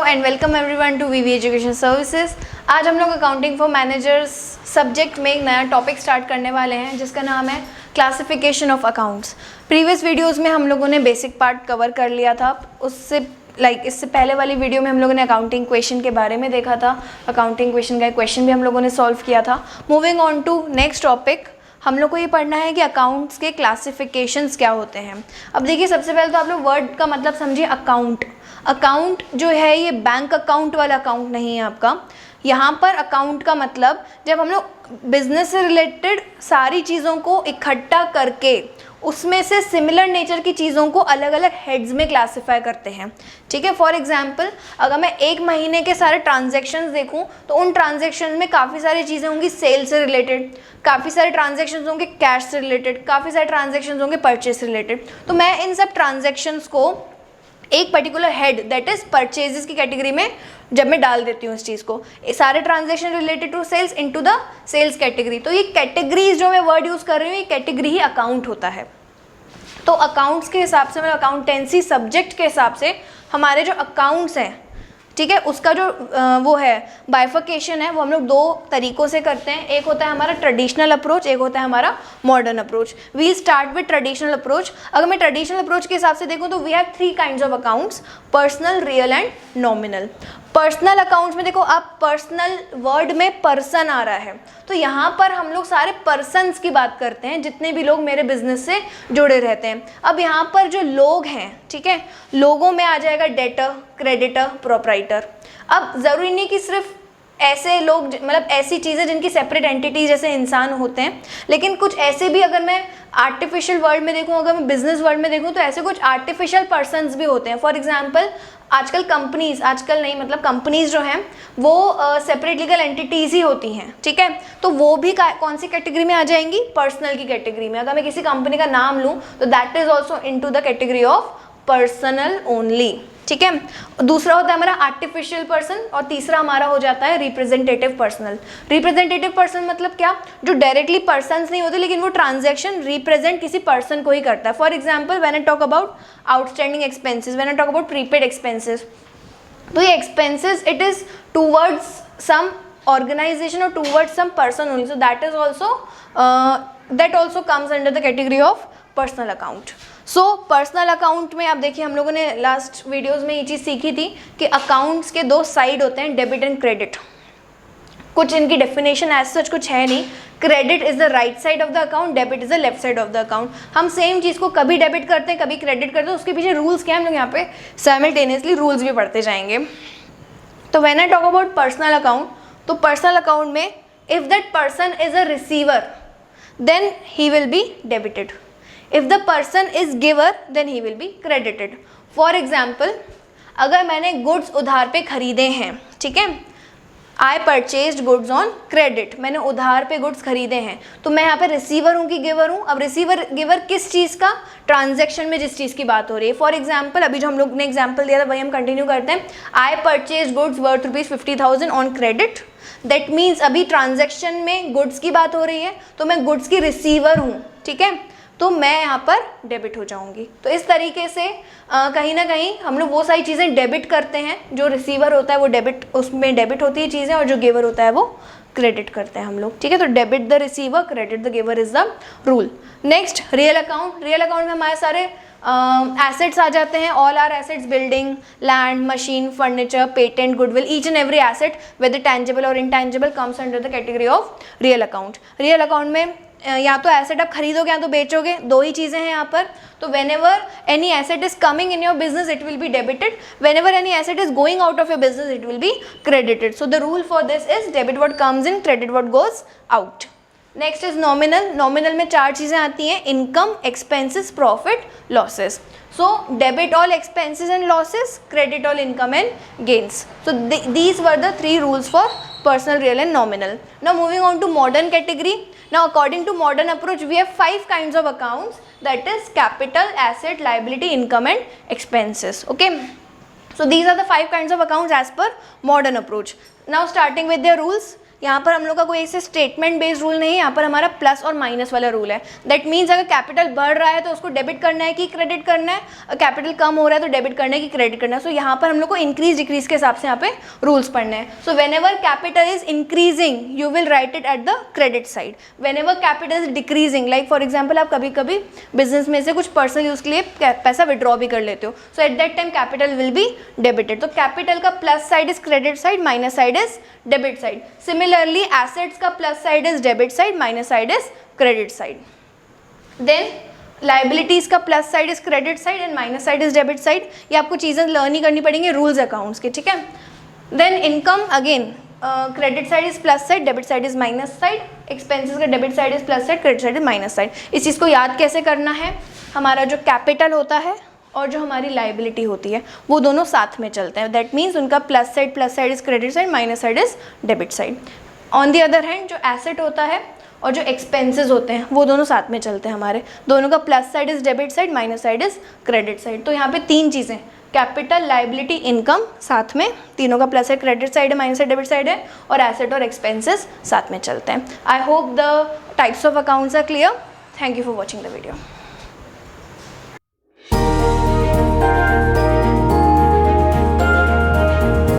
And welcome everyone to VV education services. आज हम लोग अकाउंटिंग फॉर मैनेजर्स सब्जेक्ट में एक नया टॉपिक स्टार्ट करने वाले हैं जिसका नाम है classification of accounts. Previous videos में हम लोगों ने बेसिक पार्ट कवर कर लिया था। इससे पहले वाली वीडियो में हम लोगों ने अकाउंटिंग क्वेश्चन के बारे में देखा था। अकाउंटिंग क्वेश्चन का एक क्वेश्चन भी हम लोगों ने सॉल्व किया था। Moving on to next topic, हम लोग को ये पढ़ना है कि अकाउंट्स के क्लासिफिकेशंस क्या होते हैं। अब देखिए, सबसे पहले तो आप लोग वर्ड का मतलब समझिए अकाउंट। अकाउंट जो है ये बैंक अकाउंट वाला अकाउंट नहीं है आपका। यहाँ पर अकाउंट का मतलब जब हम लोग बिजनेस से रिलेटेड सारी चीज़ों को इकट्ठा करके उसमें से सिमिलर नेचर की चीज़ों को अलग अलग हेड्स में क्लासिफाई करते हैं। ठीक है, फॉर एग्जांपल अगर मैं एक महीने के सारे ट्रांजैक्शंस देखूं तो उन ट्रांजैक्शंस में काफ़ी सारी चीज़ें होंगी सेल से रिलेटेड, काफ़ी सारे ट्रांजैक्शंस होंगे कैश से रिलेटेड, काफ़ी सारे ट्रांजैक्शंस होंगे परचेज से रिलेटेड। तो मैं इन सब ट्रांजैक्शंस को एक particular head that is purchases की कैटेगरी में जब मैं डाल देती हूँ इस चीज़ को, सारे transaction related to sales into the sales category, तो ये कैटेगरीज जो मैं वर्ड यूज़ कर रही हूँ ये कैटेगरी ही अकाउंट होता है। तो अकाउंट्स के हिसाब से, मतलब अकाउंटेंसी सब्जेक्ट के हिसाब से हमारे जो अकाउंट्स हैं, ठीक है, उसका जो वो है बाइफर्केशन है वो हम लोग दो तरीक़ों से करते हैं। एक होता है हमारा ट्रेडिशनल अप्रोच, एक होता है हमारा modern approach. We start with traditional approach. अगर मैं ट्रेडिशनल अप्रोच के हिसाब से देखूं तो we have three kinds of accounts, personal, real and nominal. Personal accounts में देखो आप, पर्सनल वर्ड में पर्सन आ रहा है, तो यहाँ पर हम लोग सारे पर्सन्स की बात करते हैं, जितने भी लोग मेरे बिजनेस से जुड़े रहते हैं। अब यहाँ पर जो लोग हैं, ठीक है, लोगों में आ जाएगा डेटर, क्रेडिटर, प्रोप्राइटर। अब ज़रूरी नहीं कि सिर्फ ऐसे लोग, मतलब ऐसी चीज़ें जिनकी सेपरेट एंटिटी जैसे इंसान होते हैं, लेकिन कुछ ऐसे भी, अगर मैं आर्टिफिशियल वर्ल्ड में देखूं, अगर मैं बिजनेस वर्ल्ड में देखूं, तो ऐसे कुछ आर्टिफिशियल पर्सन्स भी होते हैं। फॉर एग्जांपल आजकल कंपनीज, आजकल नहीं मतलब कंपनीज जो हैं वो सेपरेट लीगल एंटिटीज़ ही होती हैं, ठीक है, तो वो भी कौन सी कैटेगरी में आ जाएंगी, पर्सनल की कैटेगरी में। अगर मैं किसी कंपनी का नाम लूँ तो that is also into the category of personal only. ठीक है, दूसरा होता है हमारा आर्टिफिशियल पर्सन और तीसरा हमारा हो जाता है रिप्रेजेंटेटिव पर्सनल। रिप्रेजेंटेटिव पर्सन मतलब क्या, जो डायरेक्टली पर्सन्स नहीं होते लेकिन वो ट्रांजैक्शन रिप्रेजेंट किसी पर्सन को ही करता है। For example when I talk about outstanding expenses, when I talk about prepaid expenses, तो ये expenses it is towards some organisation और towards some person only, so that also comes under the category of personal account. So personal account में आप देखिए, हम लोगों ने last videos में ये चीज़ सीखी थी कि अकाउंट्स के दो साइड होते हैं, डेबिट एंड क्रेडिट। कुछ इनकी डेफिनेशन एज सच कुछ है नहीं। Credit is the right side of the account, debit is the left side of the account. हम सेम चीज़ को कभी डेबिट करते हैं, कभी क्रेडिट करते हैं, उसके पीछे रूल्स क्या है, हम लोग यहाँ पे साइमल्टेनियसली रूल्स भी पढ़ते जाएंगे। तो when I talk about personal account, तो पर्सनल अकाउंट में if that person is a receiver then he will be debited, if the person is giver then he will be credited. For example, अगर मैंने goods उधार पे खरीदे हैं, ठीक है, I purchased goods on credit, मैंने उधार पे गुड्स खरीदे हैं, तो मैं यहाँ पे रिसीवर हूँ कि गिवर हूँ। अब रिसीवर गिवर किस चीज़ का, ट्रांजैक्शन में जिस चीज़ की बात हो रही है। फॉर एग्जाम्पल अभी जो हम लोग ने एग्जाम्पल दिया था वही हम कंटिन्यू करते हैं। I purchased goods worth ₹50,000 on credit, that means अभी ट्रांजैक्शन में गुड्स की बात हो रही है, तो मैं गुड्स की रिसीवर हूँ, ठीक है, तो मैं यहाँ पर डेबिट हो जाऊँगी। तो इस तरीके से कहीं ना कहीं हम लोग वो सारी चीज़ें डेबिट करते हैं, जो रिसीवर होता है वो डेबिट, उसमें डेबिट होती है चीज़ें, और जो गिवर होता है वो क्रेडिट करते हैं हम लोग, ठीक है। तो debit the receiver, credit the giver is the rule. Next real account. Real account में हमारे सारे एसेट्स आ जाते हैं। All are assets, building, land, machine, furniture, patent, goodwill, each and every asset whether tangible और intangible comes under the category of real account. Real account में या तो एसेट आप खरीदोगे या तो बेचोगे, दो ही चीज़ें हैं यहाँ पर। तो whenever any asset is coming in your business it will be debited, whenever any asset is going out of your business it will be credited. So the rule for this is debit what comes in, credit what goes out. Next is nominal. Nominal में चार चीज़ें आती हैं, income, expenses, profit, losses. So debit all expenses and losses, credit all income and gains. So these were the three rules for personal, real and nominal. Now moving on to modern category. Now according to modern approach we have 5 kinds of accounts, that is capital, asset, liability, income and expenses. Okay, so these are the 5 kinds of accounts as per modern approach. Now starting with their rules. यहाँ पर हम लोग का कोई ऐसे statement based rule नहीं है, यहाँ पर हमारा प्लस और माइनस वाला रूल है। दैट मीन्स अगर कैपिटल बढ़ रहा है तो उसको डेबिट करना है कि क्रेडिट करना है, और कैपिटल कम हो रहा है तो डेबिट करना है कि क्रेडिट करना है। सो यहाँ पर हम लोग को इंक्रीज डिक्रीज के हिसाब से यहाँ पे रूल्स पढ़ने हैं। So when ever capital is increasing you will write it at the credit side, when ever capital is decreasing, like for example आप कभी कभी बिजनेस में से कुछ पर्सनल यूज के लिए पैसा विड्रॉ भी कर लेते हो, so at that time capital will be debited. तो कैपिटल का plus side is credit side, minus side is debit side. Similarly assets का plus side is debit side, minus side is credit side. Then liabilities का plus side is credit side and minus side is debit side. ये आपको चीज़ें learn ही करनी पड़ेंगी rules accounts के, ठीक है। Then income again credit side is plus side, debit side is minus side. Expenses का debit side is plus side, credit side is minus side. इस चीज़ को याद कैसे करना है, हमारा जो कैपिटल होता है और जो हमारी लाइबिलिटी होती है वो दोनों साथ में चलते हैं। दैट मीन्स उनका plus side is credit side, minus side is debit side. On the other hand जो एसेट होता है और जो एक्सपेंसेस होते हैं वो दोनों साथ में चलते हैं हमारे, दोनों का plus side is debit side, minus side is credit side. तो यहाँ पे तीन चीज़ें, कैपिटल, लाइबिलिटी, इनकम साथ में, तीनों का प्लस साइड क्रेडिट साइड है, माइनस साइड डेबिट साइड है, और एसेट और एक्सपेंसेस साथ में चलते हैं। I hope the types of accounts are clear. Thank you for watching the video.